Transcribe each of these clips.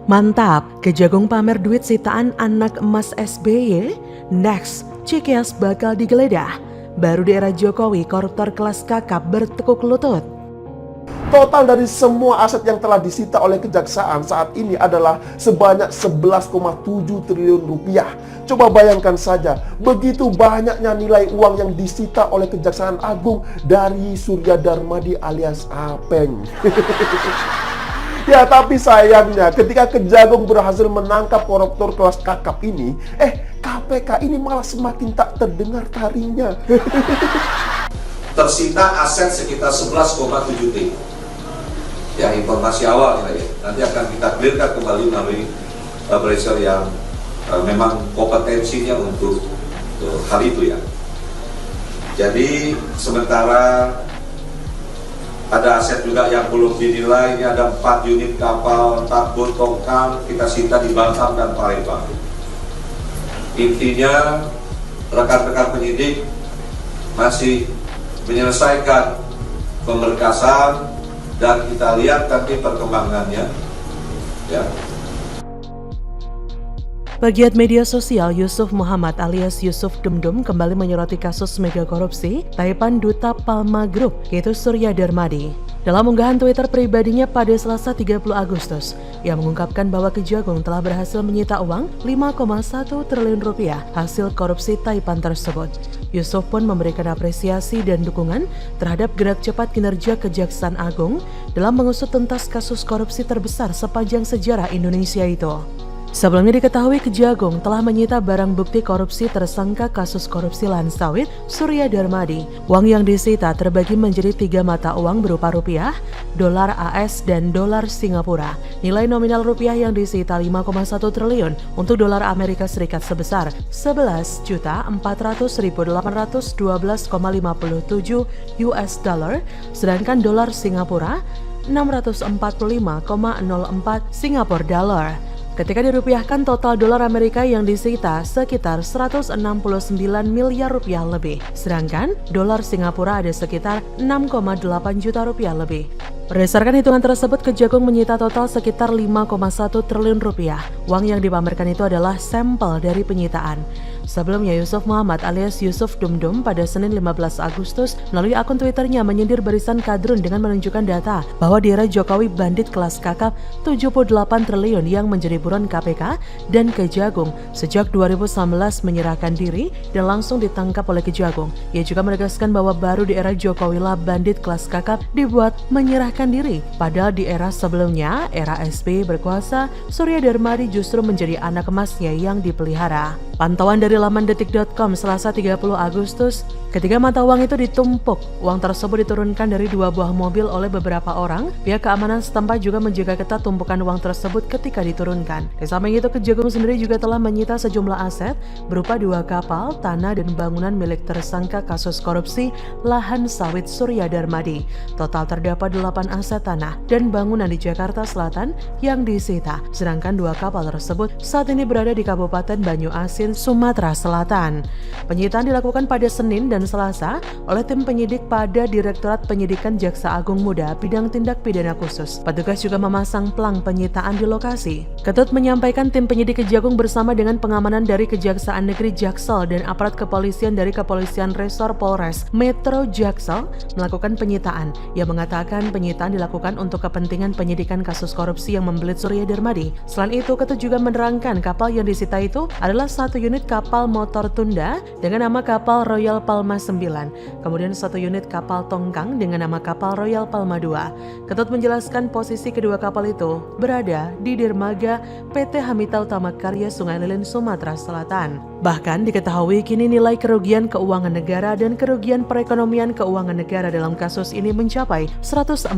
Mantap, Kejagung pamer duit sitaan anak emas SBY. Next, Cikeas bakal digeledah. Baru di era Jokowi, koruptor kelas kakap bertekuk lutut. Total dari semua aset yang telah disita oleh kejaksaan saat ini adalah sebanyak 11,7 triliun rupiah. Coba bayangkan saja, begitu banyaknya nilai uang yang disita oleh Kejaksaan Agung dari Surya Darmadi alias Apeng. Ya, tapi sayangnya ketika Kejagung berhasil menangkap koruptor kelas kakap ini, KPK ini malah semakin tak terdengar tarinya. Tersita aset sekitar 11,7 T. Ya, informasi awal ya. Nanti akan kita clearkan kembali melalui appraiser yang memang kompetensinya untuk hal itu ya. Jadi sementara ada aset juga yang belum dinilai, ini ada 4 unit kapal tugboat tongkang kita sita di Batam dan Palembang. Intinya rekan-rekan penyidik masih menyelesaikan pemberkasan dan kita lihat nanti perkembangannya ya. Pegiat media sosial Yusuf Muhammad alias Yusuf Dumdum kembali menyoroti kasus mega korupsi taipan Duta Palma Group, yaitu Surya Darmadi. Dalam unggahan Twitter pribadinya pada Selasa 30 Agustus, ia mengungkapkan bahwa Kejagung telah berhasil menyita uang 5,1 triliun rupiah hasil korupsi taipan tersebut. Yusuf pun memberikan apresiasi dan dukungan terhadap gerak cepat kinerja Kejaksaan Agung dalam mengusut tuntas kasus korupsi terbesar sepanjang sejarah Indonesia itu. Sebelumnya diketahui Kejagung telah menyita barang bukti korupsi tersangka kasus korupsi lahan sawit Surya Darmadi. Uang yang disita terbagi menjadi 3 mata uang berupa rupiah, dolar AS, dan dolar Singapura. Nilai nominal rupiah yang disita 5,1 triliun, untuk dolar Amerika Serikat sebesar 11.400.812,57 US dollar, sedangkan dolar Singapura 645,04 Singapore dollar. Ketika dirupiahkan, total dolar Amerika yang disita sekitar 169 miliar rupiah lebih. Sedangkan dolar Singapura ada sekitar 6,8 juta rupiah lebih. Berdasarkan hitungan tersebut, Kejagung menyita total sekitar 5,1 triliun rupiah. Uang yang dipamerkan itu adalah sampel dari penyitaan. Sebelumnya, Yusuf Muhammad alias Yusuf Dumdum pada Senin 15 Agustus melalui akun Twitternya menyindir barisan kadrun dengan menunjukkan data bahwa di era Jokowi bandit kelas kakap 78 triliun yang menjadi buron KPK dan Kejagung sejak 2019 menyerahkan diri dan langsung ditangkap oleh Kejagung. Ia juga menegaskan bahwa baru di era Jokowi lah bandit kelas kakap dibuat menyerahkan diri. Padahal di era sebelumnya, era SBY berkuasa, Surya Darmadi justru menjadi anak emasnya yang dipelihara. Pantauan dari laman detik.com Selasa 30 Agustus, ketika mata uang itu ditumpuk, uang tersebut diturunkan dari 2 buah mobil oleh beberapa orang. Pihak keamanan setempat juga menjaga ketat tumpukan uang tersebut ketika diturunkan. Di samping itu, Kejagung sendiri juga telah menyita sejumlah aset berupa 2 kapal, tanah, dan bangunan milik tersangka kasus korupsi lahan sawit Surya Darmadi. Total terdapat 8 aset tanah dan bangunan di Jakarta Selatan yang disita, sedangkan 2 kapal tersebut saat ini berada di Kabupaten Banyu Asin, Sumatera Selatan. Penyitaan dilakukan pada Senin dan Selasa oleh tim penyidik pada Direktorat Penyidikan Jaksa Agung Muda Bidang Tindak Pidana Khusus. Petugas juga memasang plang penyitaan di lokasi. Ketut menyampaikan tim penyidik Kejagung bersama dengan pengamanan dari Kejaksaan Negeri Jaksel dan aparat kepolisian dari Kepolisian Resor Polres Metro Jaksel melakukan penyitaan. Ia mengatakan penyitaan dilakukan untuk kepentingan penyidikan kasus korupsi yang membelit Surya Darmadi. Selain itu, Ketut juga menerangkan kapal yang disita itu adalah 1 unit kapal motor tunda dengan nama kapal Royal Palma 9, kemudian 1 unit kapal tongkang dengan nama kapal Royal Palma 2. Ketut menjelaskan posisi kedua kapal itu berada di dermaga PT Hamita Utama Karya Sungai Lilin, Sumatera Selatan. Bahkan diketahui kini nilai kerugian keuangan negara dan kerugian perekonomian keuangan negara dalam kasus ini mencapai 104,1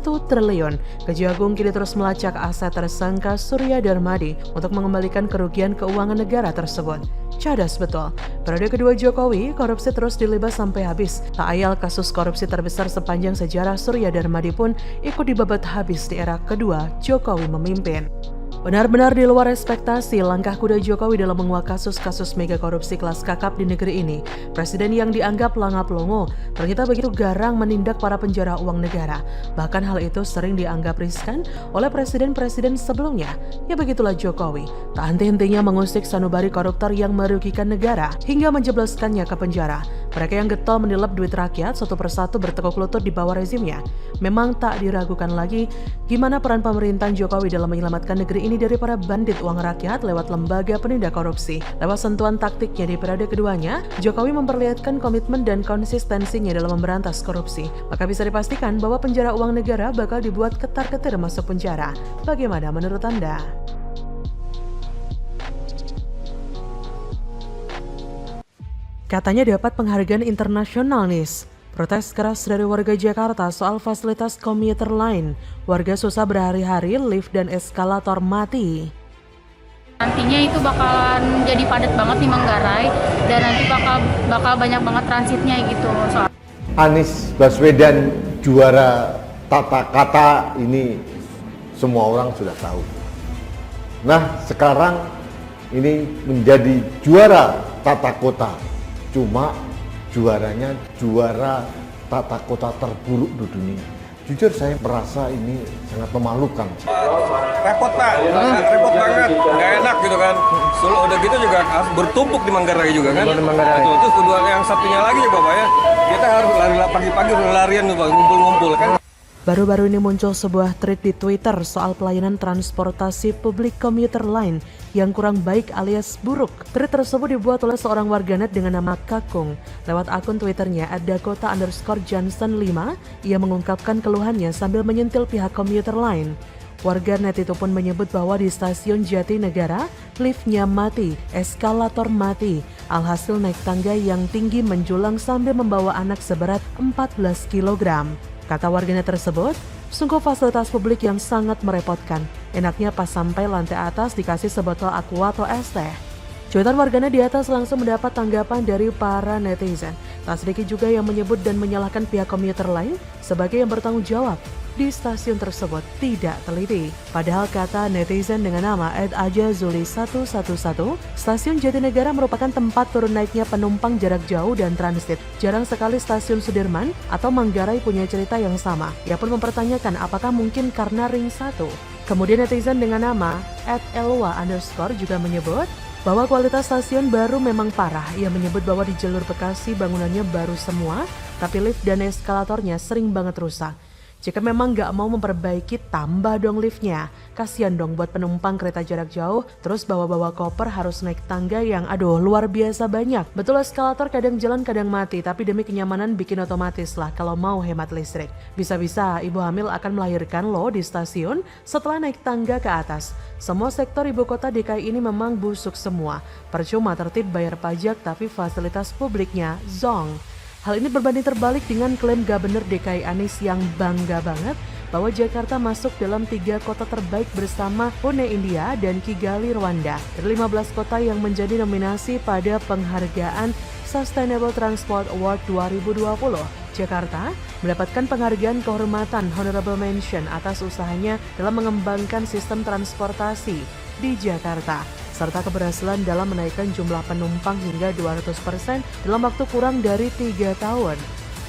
triliun. Kejagung kini terus melacak aset tersangka Surya Darmadi untuk mengembalikan kerugian keuangan negara tersebut. Cadas betul. Periode kedua Jokowi, korupsi terus dilibas sampai habis. Tak ayal kasus korupsi terbesar sepanjang sejarah Surya Darmadi pun ikut dibabat habis di era kedua Jokowi memimpin. Benar-benar di luar ekspektasi langkah kuda Jokowi dalam menguak kasus-kasus mega korupsi kelas kakap di negeri ini. Presiden yang dianggap langap-longo ternyata begitu garang menindak para penjara uang negara. Bahkan hal itu sering dianggap riskan oleh presiden-presiden sebelumnya. Ya begitulah Jokowi, tak henti-hentinya mengusik sanubari koruptor yang merugikan negara hingga menjebloskannya ke penjara. Mereka yang getol menilap duit rakyat satu persatu bertekuk lutut di bawah rezimnya. Memang tak diragukan lagi gimana peran pemerintahan Jokowi dalam menyelamatkan negeri ini dari para bandit uang rakyat lewat lembaga penindak korupsi. Lewat sentuhan taktiknya di periode keduanya, Jokowi memperlihatkan komitmen dan konsistensinya dalam memberantas korupsi. Maka bisa dipastikan bahwa penjara uang negara bakal dibuat ketar-ketir masuk penjara. Bagaimana menurut Anda? Katanya dapat penghargaan internasional nih. Protes keras dari warga Jakarta soal fasilitas komuter lain. Warga susah berhari-hari, lift dan eskalator mati. Nantinya itu bakalan jadi padat banget di Manggarai dan nanti bakal banyak banget transitnya gitu. Anies Baswedan juara tata kata ini semua orang sudah tahu. Nah sekarang ini menjadi juara tata kota. Cuma juaranya juara tata kota terburuk di dunia. Jujur saya merasa ini sangat memalukan. Repot Pak, repot banget, nggak enak gitu kan. Solo udah gitu juga harus bertumpuk di Manggarai juga kan. Terus kedua yang satunya lagi ya Bapak ya, kita harus lari pagi-pagi larian tuh Pak, ngumpul-ngumpul kan. Baru-baru ini muncul sebuah tweet di Twitter soal pelayanan transportasi publik komuter lain yang kurang baik alias buruk. Tweet tersebut dibuat oleh seorang warganet dengan nama Kakung. Lewat akun Twitternya @dakota_johnson5, ia mengungkapkan keluhannya sambil menyentil pihak komuter lain. Warganet itu pun menyebut bahwa di stasiun Jatinegara, liftnya mati, eskalator mati. Alhasil naik tangga yang tinggi menjulang sambil membawa anak seberat 14 kg. Kata warganet tersebut, sungguh fasilitas publik yang sangat merepotkan. Enaknya pas sampai lantai atas dikasih sebotol aqua atau es teh. Cuitan warganet di atas langsung mendapat tanggapan dari para netizen. Tak sedikit juga yang menyebut dan menyalahkan pihak komuter lain sebagai yang bertanggung jawab di stasiun tersebut tidak teliti. Padahal kata netizen dengan nama @ajazuli111, stasiun Jatinegara merupakan tempat turun naiknya penumpang jarak jauh dan transit. Jarang sekali stasiun Sudirman atau Manggarai punya cerita yang sama. Ia pun mempertanyakan apakah mungkin karena ring 1. Kemudian netizen dengan nama @elwa_ juga menyebut bahwa kualitas stasiun baru memang parah. Ia menyebut bahwa di jalur Bekasi bangunannya baru semua, tapi lift dan eskalatornya sering banget rusak. Jika memang nggak mau memperbaiki, tambah dong liftnya. Kasian dong buat penumpang kereta jarak jauh, terus bawa-bawa koper harus naik tangga yang luar biasa banyak. Betul eskalator kadang jalan kadang mati, tapi demi kenyamanan bikin otomatis lah kalau mau hemat listrik. Bisa-bisa ibu hamil akan melahirkan loh di stasiun setelah naik tangga ke atas. Semua sektor ibu kota DKI ini memang busuk semua. Percuma tertib bayar pajak tapi fasilitas publiknya zong. Hal ini berbanding terbalik dengan klaim Gubernur DKI Anies yang bangga banget bahwa Jakarta masuk dalam 3 kota terbaik bersama Pune India dan Kigali Rwanda. Dari 15 kota yang menjadi nominasi pada penghargaan Sustainable Transport Award 2020, Jakarta mendapatkan penghargaan kehormatan Honorable Mention atas usahanya dalam mengembangkan sistem transportasi di Jakarta, serta keberhasilan dalam menaikkan jumlah penumpang hingga 200% dalam waktu kurang dari 3 tahun.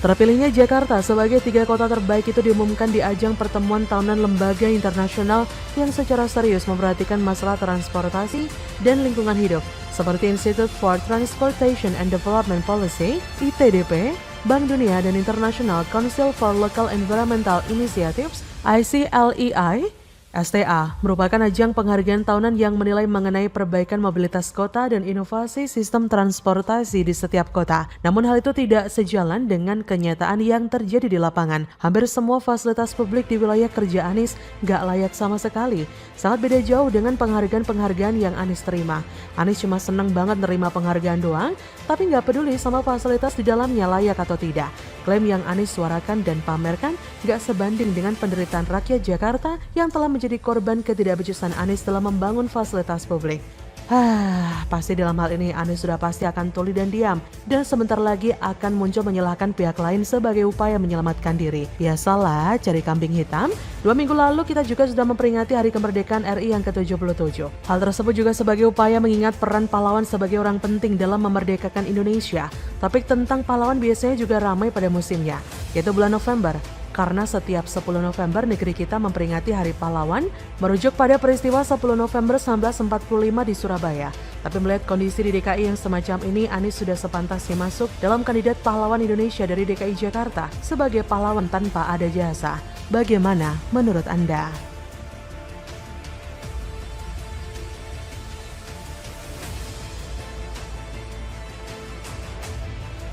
Terpilihnya Jakarta sebagai 3 kota terbaik itu diumumkan di ajang pertemuan tahunan lembaga internasional yang secara serius memperhatikan masalah transportasi dan lingkungan hidup, seperti Institute for Transportation and Development Policy, ITDP, Bank Dunia dan International Council for Local Environmental Initiatives, ICLEI, STA merupakan ajang penghargaan tahunan yang menilai mengenai perbaikan mobilitas kota dan inovasi sistem transportasi di setiap kota. Namun hal itu tidak sejalan dengan kenyataan yang terjadi di lapangan. Hampir semua fasilitas publik di wilayah kerja Anies gak layak sama sekali. Sangat beda jauh dengan penghargaan-penghargaan yang Anies terima. Anies cuma seneng banget nerima penghargaan doang, tapi gak peduli sama fasilitas di dalamnya layak atau tidak. Klaim yang Anies suarakan dan pamerkan gak sebanding dengan penderitaan rakyat Jakarta yang telah menjadi korban ketidakbecusan Anies dalam membangun fasilitas publik. Pasti dalam hal ini Anies sudah pasti akan tuli dan diam dan sebentar lagi akan muncul menyalahkan pihak lain sebagai upaya menyelamatkan diri. Biasalah cari kambing hitam. 2 minggu lalu kita juga sudah memperingati Hari Kemerdekaan RI yang ke-77. Hal tersebut juga sebagai upaya mengingat peran pahlawan sebagai orang penting dalam memerdekakan Indonesia. Topik tentang pahlawan biasanya juga ramai pada musimnya, yaitu bulan November. Karena setiap 10 November negeri kita memperingati Hari Pahlawan, merujuk pada peristiwa 10 November 1945 di Surabaya. Tapi melihat kondisi di DKI yang semacam ini, Anies sudah sepantasnya masuk dalam kandidat pahlawan Indonesia dari DKI Jakarta sebagai pahlawan tanpa ada jasa. Bagaimana menurut Anda?